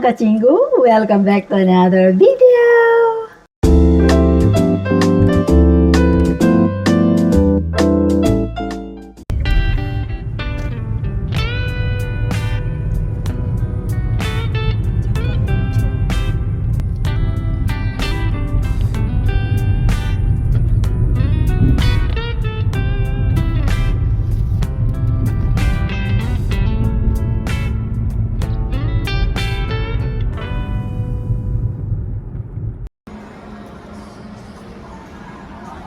Kachingu! Welcome back to another video!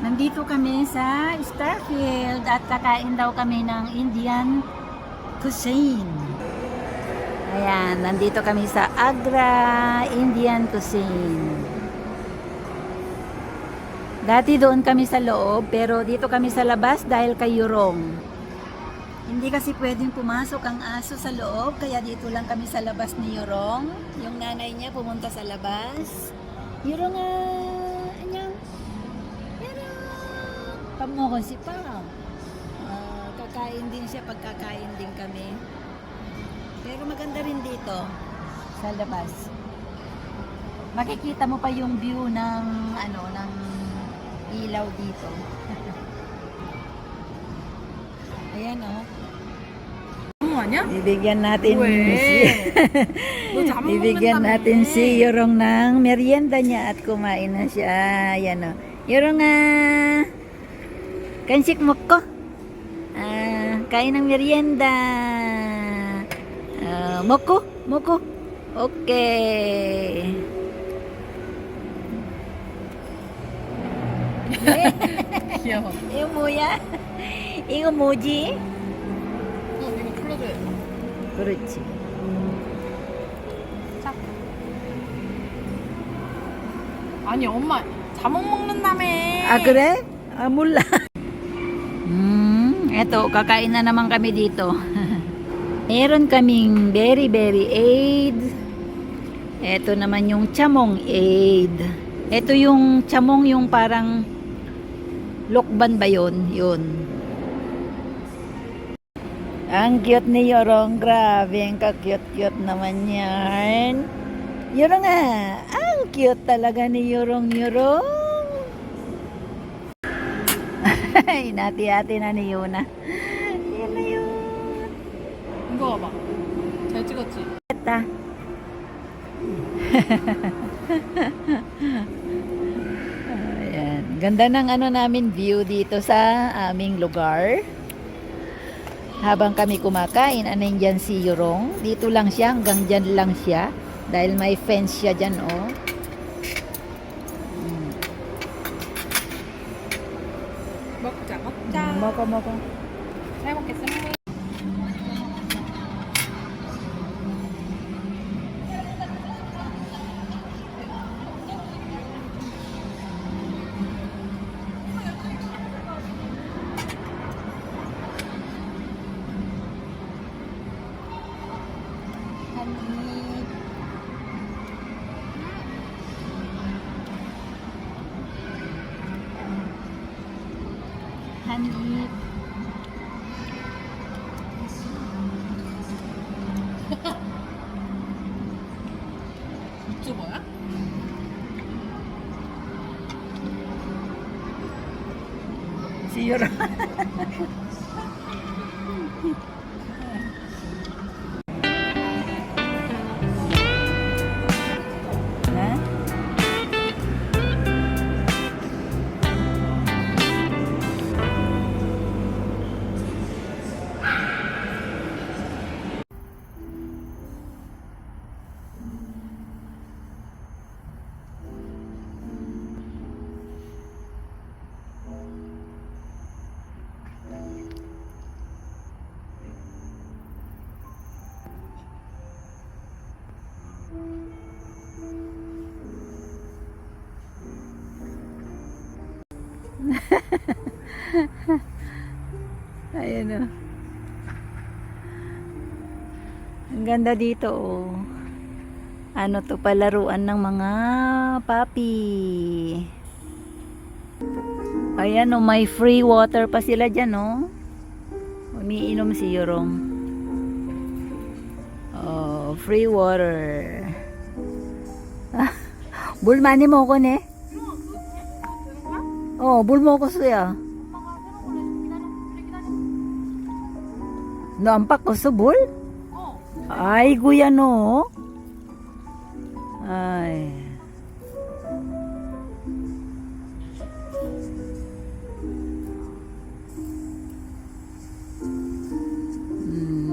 Nandito kami sa Starfield at kakain daw kami ng Indian cuisine. Ayan, nandito kami sa Agra Indian cuisine. Dati doon kami sa loob, pero dito kami sa labas dahil kay Yurong. Hindi kasi pwedeng pumasok ang aso sa loob, kaya dito lang kami sa labas ni Yurong. Yung nanay niya pumunta sa labas. Yurong anyang. Pamo ko si Pam. Kakain din siya, pagkakain din kami. Pero maganda rin dito sa labas. Makikita mo pa yung view ng ng ilaw dito. Ayan Bibigyan natin bibigyan natin si Yorong ng merienda niya at kumain na siya. Ayan Yorong kansik mo ko. Kain ng merienda. Moko. Okay. Yung moya. Yung emoji. 그렇지. 아니 엄마 자몽 먹는다며. 그래? 몰라. Eto, kakain na naman kami dito. Meron kaming berry aid. Eto naman yung chamong aid. Eto yung chamong yung parang lokban ba yun? Yun. Ang cute ni Yorong. Grabe, ang ka-cute naman yan. Yorong ang cute talaga ni Yorong. Hinati-hati na ni Yuna. Yan na yun. 이거 봐봐. 잘 찍었지? Ata. Ayan. Ganda ng namin view dito sa aming lugar. Habang kami kumakain, dyan si Yorong. Dito lang siya, hanggang dyan lang siya. Dahil may fence siya dyan, 먹자. 먹어. 잘 먹겠습니다. 한입. 유튜버야? Si Yorong. Ayan Ang ganda dito Ano to, palaruan ng mga papi. Ayan may free water pa sila dyan Umiinom si Yorong. Free water. bulmani mo ko ne? 물 먹었어요. 너 안 바꿨어, 물? 아이고야, 너. 아이.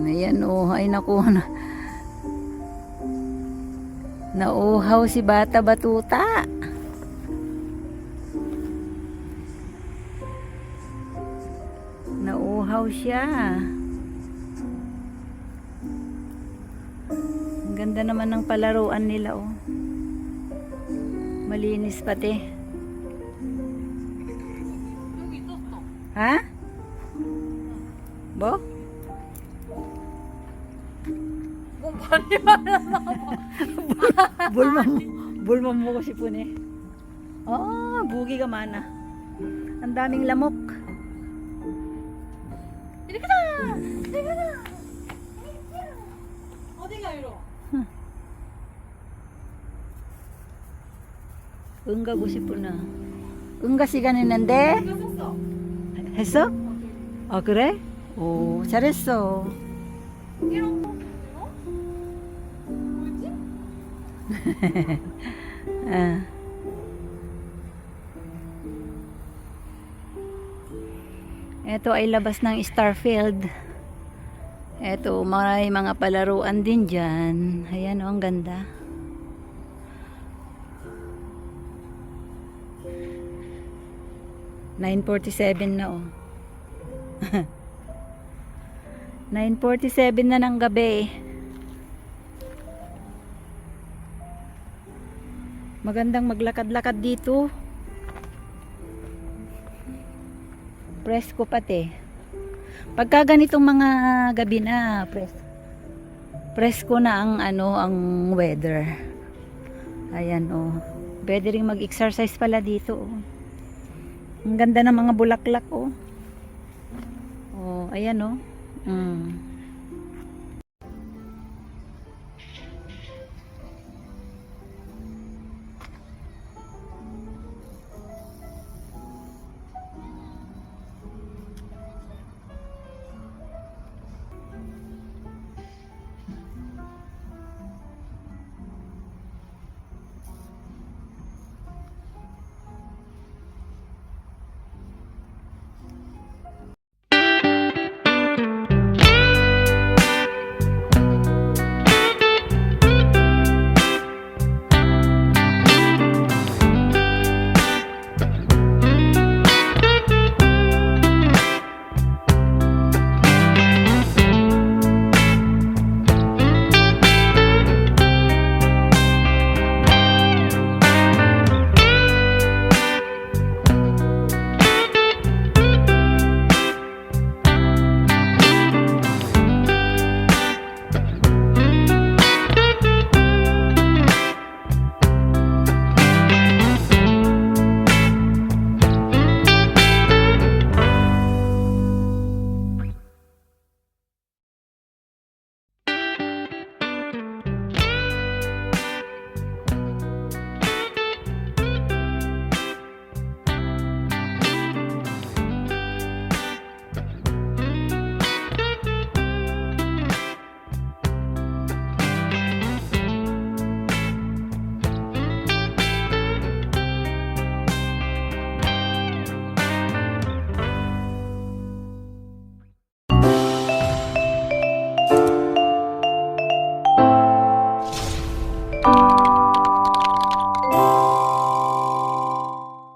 Ayan, oh. Ay, naku. Nauhaw si Bata Batuta. Nauhaw siya. Ang ganda naman ng palaruan nila, oh. Malinis pati. Ha? Bo? Bulma mo ko si Pune. Oh, bugi ka mana. Ang daming lamok. 어디가 이러? 응가 고 싶구나. 응가 시간 했는데 뺐었어. 했어? 아 그래? 오 잘했어. 이런 거? 뭐지? Ah. Ito ay labas ng Starfield. Ito, may mga palaruan din dyan. Ayan, oh, ang ganda. $9:47 na, oh. 9:47 na ng gabi. Magandang maglakad-lakad dito. Presko pati. Pagka ganitong mga gabi na, presko na ang ang weather. Ayan, oh. Pwede ring mag-exercise pala dito, oh. Ang ganda ng mga bulaklak, oh. Oh, ayan, oh.